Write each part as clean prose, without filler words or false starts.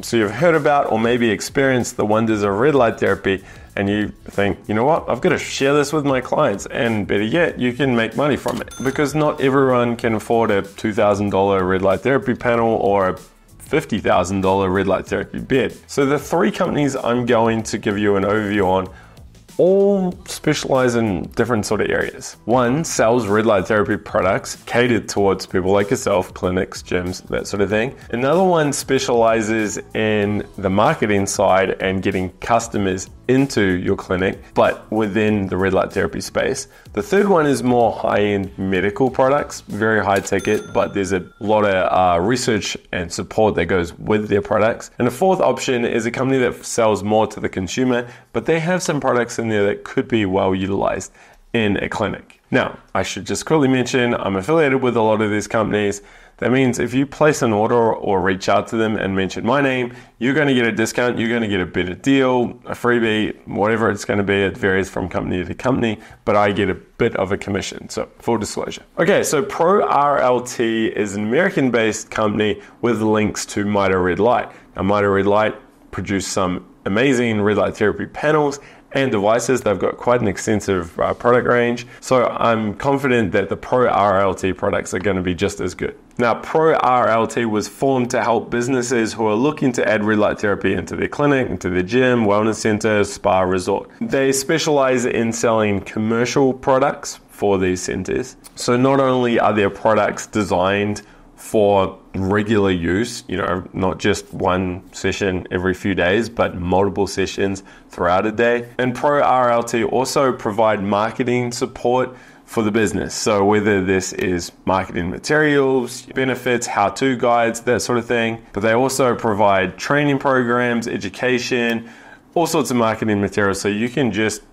So you've heard about or maybe experienced the wonders of red light therapy, and you think, you know what, I've got to share this with my clients, and better yet, you can make money from it, because not everyone can afford a $2,000 red light therapy panel or a $50,000 red light therapy bed. So the three companies I'm going to give you an overview on all specialize in different sort of areas. One sells red light therapy products catered towards people like yourself, clinics, gyms, that sort of thing. Another one specializes in the marketing side and getting customers into your clinic, but within the red light therapy space. The third one is more high-end medical products, very high ticket, but there's a lot of research and support that goes with their products. And the fourth option is a company that sells more to the consumer, but they have some products in there that could be well utilized in a clinic. Now, I should just quickly mention, I'm affiliated with a lot of these companies. That means if you place an order or reach out to them and mention my name, you're going to get a discount, you're going to get a better deal, a freebie, whatever it's going to be. It varies from company to company, but I get a bit of a commission. So full disclosure. Okay, so Pro RLT is an American-based company with links to Mito Red Light. Now, Mito Red Light produce some amazing red light therapy panels and devices. They've got quite an extensive product range. So I'm confident that the Pro RLT products are going to be just as good. Now, Pro RLT was formed to help businesses who are looking to add red light therapy into their clinic, into their gym, wellness center, spa, resort. They specialize in selling commercial products for these centers. So not only are their products designed for regular use, not just one session every few days, but multiple sessions throughout a day. And Pro RLT also provide marketing support for the business. So whether this is marketing materials, benefits, how-to guides, that sort of thing, but they also provide training programs, education, all sorts of marketing materials. So you can just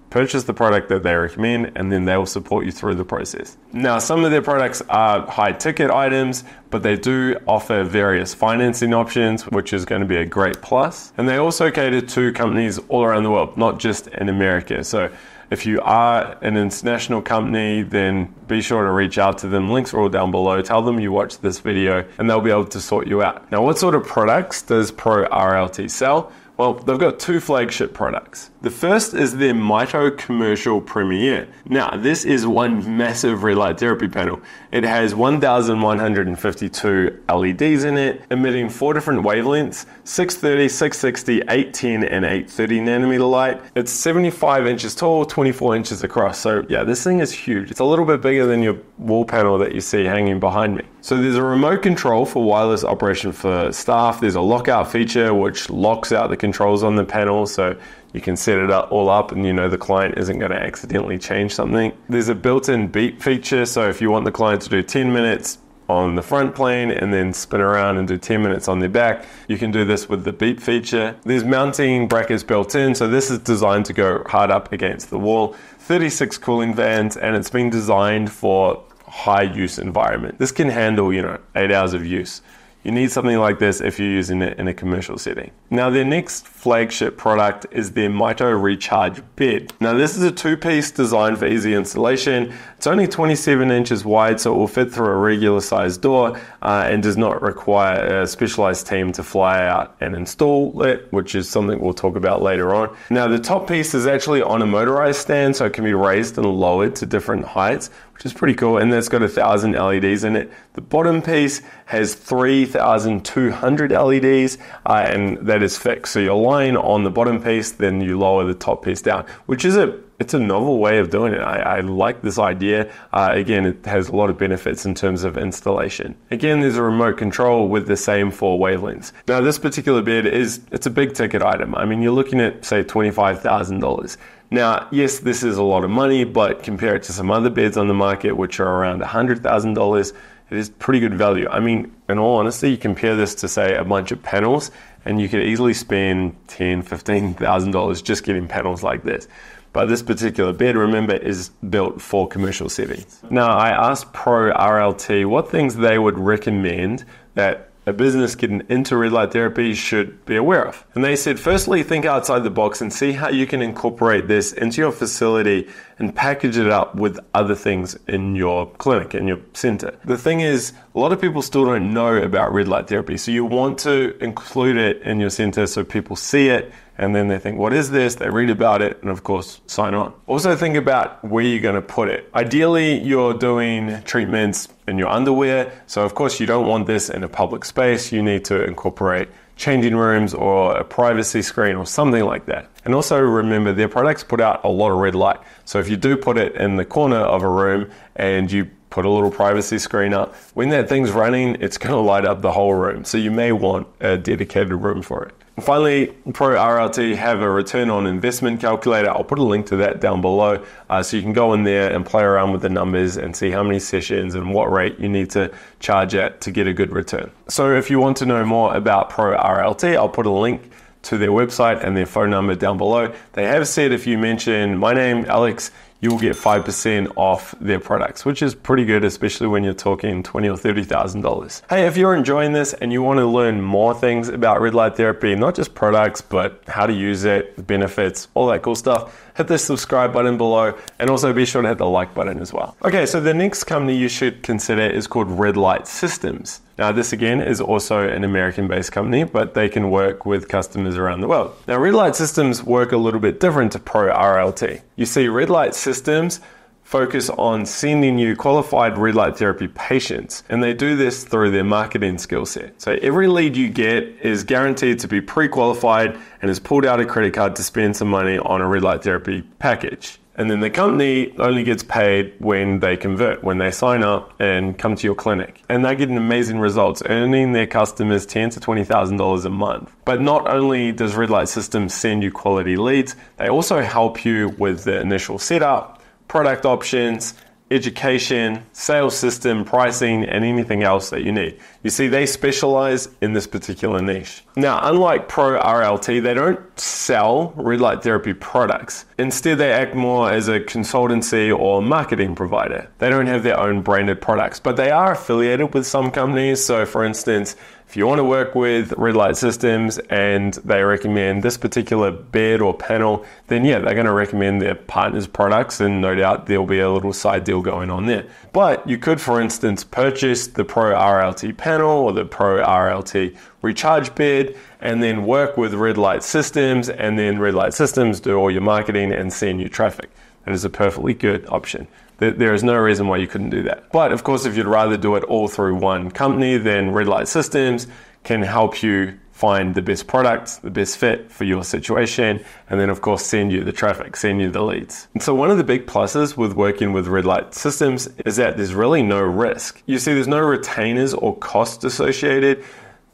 purchase the product that they recommend, and then they will support you through the process. Now, some of their products are high ticket items, but they do offer various financing options, which is going to be a great plus. And they also cater to companies all around the world, not just in America. So if you are an international company, then be sure to reach out to them. Links are all down below. Tell them you watched this video and they'll be able to sort you out. Now, what sort of products does Pro RLT sell? Well, they've got two flagship products. The first is their Mito Commercial Premier. Now, this is one massive red light therapy panel. It has 1,152 LEDs in it, emitting 4 different wavelengths, 630, 660, 810, and 830 nanometer light. It's 75 inches tall, 24 inches across. So yeah, this thing is huge. It's a little bit bigger than your wall panel that you see hanging behind me. So there's a remote control for wireless operation for staff. There's a lockout feature which locks out the controls on the panel, so you can set it all up and the client isn't going to accidentally change something. There's a built-in beep feature, so if you want the client to do 10 minutes on the front plane and then spin around and do 10 minutes on their back, you can do this with the beep feature. There's mounting brackets built in, so this is designed to go hard up against the wall. 36 cooling fans, and it's been designed for high use environment. This can handle 8 hours of use. You need something like this if you're using it in a commercial setting. Now, their next flagship product is their Mito Recharge Bed. Now, this is a 2-piece designed for easy installation. It's only 27 inches wide, so it will fit through a regular sized door and does not require a specialized team to fly out and install it, which is something we'll talk about later on. Now, the top piece is actually on a motorized stand, so it can be raised and lowered to different heights, which is pretty cool, and that's got 1,000 LEDs in it. The bottom piece has 3,200 LEDs, and that is fixed. So you're lying on the bottom piece, then you lower the top piece down, which is it's a novel way of doing it. I like this idea. Again, it has a lot of benefits in terms of installation. Again, there's a remote control with the same 4 wavelengths. Now, this particular bed it's a big ticket item. I mean, you're looking at, say, $25,000. Now, yes, this is a lot of money, but compare it to some other beds on the market, which are around $100,000, it is pretty good value. I mean, in all honesty, you compare this to, say, a bunch of panels, and you could easily spend $10,000, $15,000 just getting panels like this. But this particular bed, remember, is built for commercial settings. Now, I asked Pro RLT what things they would recommend that a business getting into red light therapy should be aware of. And they said, firstly, think outside the box and see how you can incorporate this into your facility and package it up with other things in your clinic, in your center. The thing is, a lot of people still don't know about red light therapy, so you want to include it in your center so people see it, and then they think, what is this? They read about it, and of course, sign on. Also think about where you're going to put it. Ideally, you're doing treatments in your underwear, so of course you don't want this in a public space. You need to incorporate changing rooms or a privacy screen or something like that. And also remember, their products put out a lot of red light. So if you do put it in the corner of a room and you put a little privacy screen up, when that thing's running, it's going to light up the whole room. So you may want a dedicated room for it. And finally, Pro RLT have a return on investment calculator. I'll put a link to that down below so you can go in there and play around with the numbers and see how many sessions and what rate you need to charge at to get a good return. So if you want to know more about Pro RLT, I'll put a link to their website and their phone number down below. They have said if you mention my name, Alex, you'll get 5% off their products, which is pretty good, especially when you're talking $20,000 or $30,000. Hey, if you're enjoying this and you want to learn more things about red light therapy, not just products, but how to use it, the benefits, all that cool stuff, hit the subscribe button below and also be sure to hit the like button as well. Okay, so the next company you should consider is called Red Light Systems. Now, this again is also an American-based company, but they can work with customers around the world. Now, Red Light Systems work a little bit different to Pro RLT. You see, Red Light Systems focus on sending you qualified red light therapy patients, and they do this through their marketing skill set. So every lead you get is guaranteed to be pre-qualified and has pulled out a credit card to spend some money on a red light therapy package. And then the company only gets paid when they convert, when they sign up and come to your clinic. And they get amazing results, earning their customers $10,000 to $20,000 a month. But not only does Red Light Systems send you quality leads, they also help you with the initial setup, product options, education, sales system, pricing, and anything else that you need. You see, they specialize in this particular niche. Now, unlike Pro RLT, they don't sell red light therapy products. Instead, they act more as a consultancy or marketing provider. They don't have their own branded products, but they are affiliated with some companies. So for instance, if you want to work with Red Light Systems and they recommend this particular bed or panel, then yeah, they're going to recommend their partners' products, and no doubt there'll be a little side deal going on there. But you could, for instance, purchase the Pro RLT panel or the Pro RLT recharge bed and then work with Red Light Systems, and then Red Light Systems do all your marketing and send you traffic. That is a perfectly good option. There is no reason why you couldn't do that. But of course, if you'd rather do it all through one company, then Red Light Systems can help you find the best products, the best fit for your situation, and then of course send you the traffic, send you the leads. And so one of the big pluses with working with Red Light Systems is that there's really no risk. You see, there's no retainers or costs associated.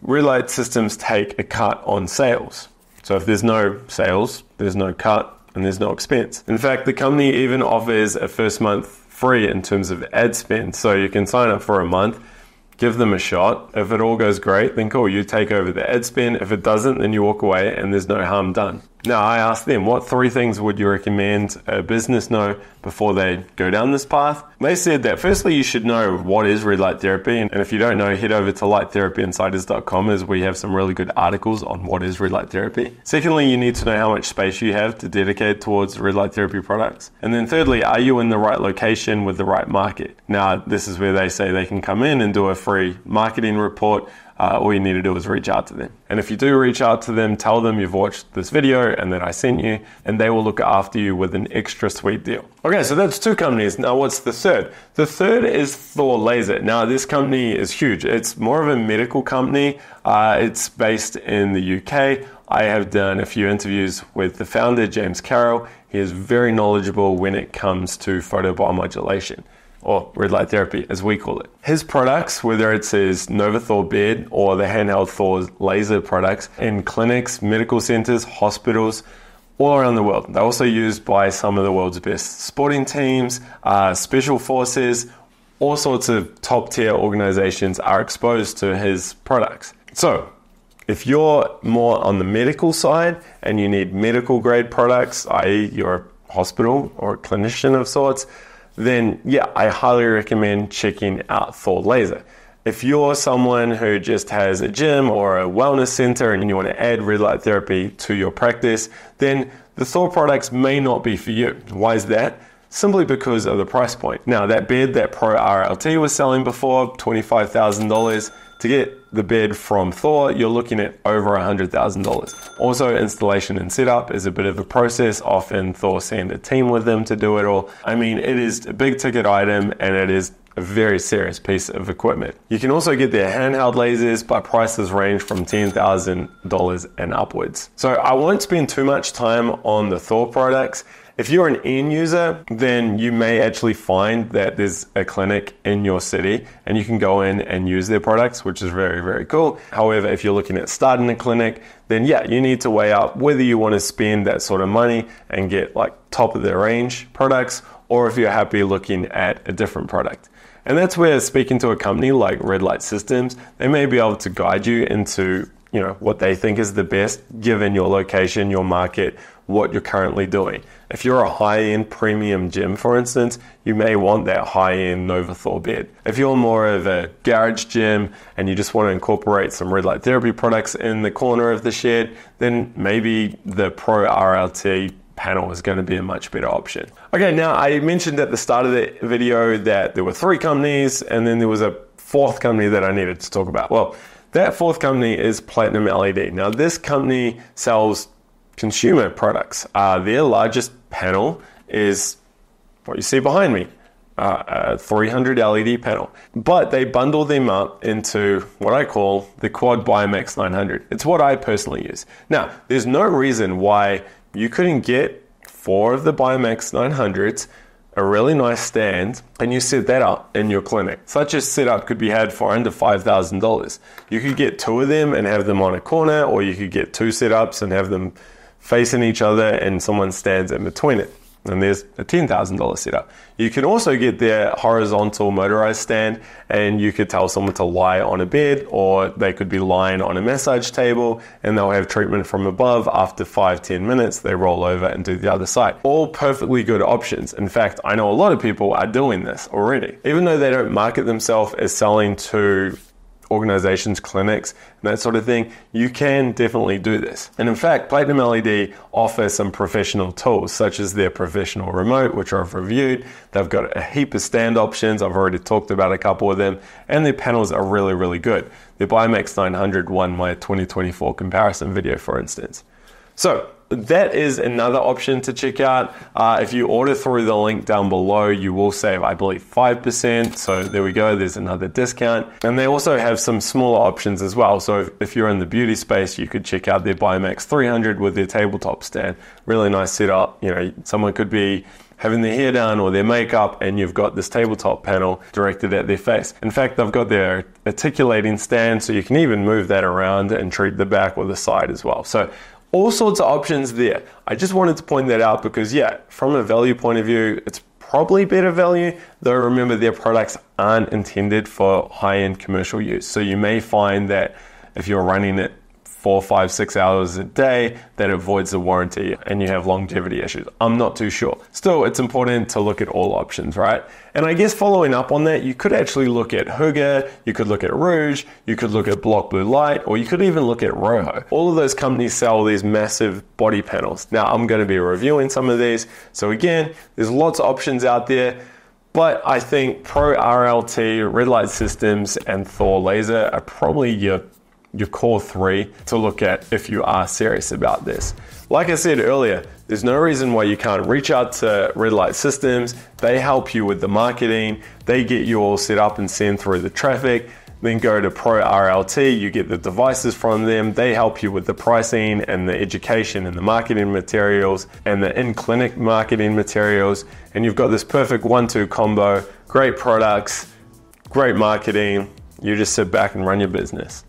Red Light Systems take a cut on sales. So if there's no sales, there's no cut, and there's no expense. In fact, the company even offers a first month free in terms of ad spend. So you can sign up for a month, give them a shot. If it all goes great, then cool, you take over the ad spend. If it doesn't, then you walk away and there's no harm done. Now, I asked them, what 3 things would you recommend a business know before they go down this path? They said that firstly, you should know what is red light therapy. And if you don't know, head over to lighttherapyinsiders.com, as we have some really good articles on what is red light therapy. Secondly, you need to know how much space you have to dedicate towards red light therapy products. And then thirdly, are you in the right location with the right market? Now, this is where they say they can come in and do a free marketing report. All you need to do is reach out to them. And if you do reach out to them, tell them you've watched this video and that I sent you, and they will look after you with an extra sweet deal. Okay, so that's 2 companies. Now what's the third? The third is Thor Laser. Now this company is huge. It's more of a medical company. It's based in the UK. I have done a few interviews with the founder, James Carroll. He is very knowledgeable when it comes to photobiomodulation, or red light therapy as we call it. His products, whether it's his Nova Thor bed or the handheld Thor laser products, in clinics, medical centers, hospitals, all around the world. They're also used by some of the world's best sporting teams, special forces, all sorts of top tier organizations are exposed to his products. So if you're more on the medical side and you need medical grade products, i.e. you're a hospital or a clinician of sorts, then yeah, I highly recommend checking out Thor Laser. If you're someone who just has a gym or a wellness center and you want to add red light therapy to your practice, then the Thor products may not be for you. Why is that? Simply because of the price point. Now, that bed that Pro RLT was selling before, $25,000, to get the bed from Thor, you're looking at over $100,000. Also, installation and setup is a bit of a process. Often Thor send a team with them to do it all. I mean, it is a big ticket item and it is a very serious piece of equipment. You can also get their handheld lasers, but prices range from $10,000 and upwards. So I won't spend too much time on the Thor products. If you're an end user, then you may actually find that there's a clinic in your city and you can go in and use their products, which is very, very cool. However, if you're looking at starting a clinic, then yeah, you need to weigh up whether you want to spend that sort of money and get like top of the range products, or if you're happy looking at a different product. And that's where speaking to a company like Red Light Systems, they may be able to guide you into, what they think is the best given your location, your market, what you're currently doing. If you're a high-end premium gym, for instance, you may want that high-end Nova Thor bed. If you're more of a garage gym and you just want to incorporate some red light therapy products in the corner of the shed, then maybe the Pro RLT panel is going to be a much better option. Okay, now I mentioned at the start of the video that there were 3 companies and then there was a 4th company that I needed to talk about. Well, that 4th company is PlatinumLED. Now this company sells consumer products. Their largest panel is what you see behind me, a 300 LED panel. But they bundle them up into what I call the Quad Biomax 900. It's what I personally use. Now, there's no reason why you couldn't get 4 of the Biomax 900s, a really nice stand, and you set that up in your clinic. Such a setup could be had for under $5,000. You could get 2 of them and have them on a corner, or you could get 2 setups and have them facing each other and someone stands in between it. And there's a $10,000 setup. You can also get their horizontal motorized stand and you could tell someone to lie on a bed, or they could be lying on a massage table and they'll have treatment from above. After 5-10 minutes, they roll over and do the other side. All perfectly good options. In fact, I know a lot of people are doing this already. Even though they don't market themselves as selling to organizations, clinics, and that sort of thing, you can definitely do this. And in fact, PlatinumLED offers some professional tools, such as their professional remote, which I've reviewed. They've got a heap of stand options. I've already talked about a couple of them, and their panels are really, really good. Their Biomax 900 won my 2024 comparison video, for instance. So that is another option to check out. If you order through the link down below, you will save, I believe, 5%. So there we go, there's another discount. And they also have some smaller options as well. So if you're in the beauty space, you could check out their Biomax 300 with their tabletop stand. Really nice setup. Someone could be having their hair done or their makeup, and you've got this tabletop panel directed at their face. In fact, they've got their articulating stand, so you can even move that around and treat the back or the side as well. So all sorts of options there. I just wanted to point that out because, from a value point of view, it's probably better value, though remember their products aren't intended for high-end commercial use. So you may find that if you're running it 4, 5, 6 hours a day, that avoids the warranty and you have longevity issues. I'm not too sure. Still, it's important to look at all options, right? And I guess following up on that, you could actually look at Hygge, you could look at Rouge, you could look at Block Blue Light, or you could even look at Rojo. All of those companies sell these massive body panels. Now, I'm going to be reviewing some of these. So again, there's lots of options out there. But I think Pro RLT, Red Light Systems, and Thor Laser are probably your core 3 to look at if you are serious about this. Like I said earlier, there's no reason why you can't reach out to Red Light Systems. They help you with the marketing. They get you all set up and send through the traffic. Then go to Pro RLT, you get the devices from them. They help you with the pricing and the education and the marketing materials and the in-clinic marketing materials. And you've got this perfect 1-2 combo, great products, great marketing. You just sit back and run your business.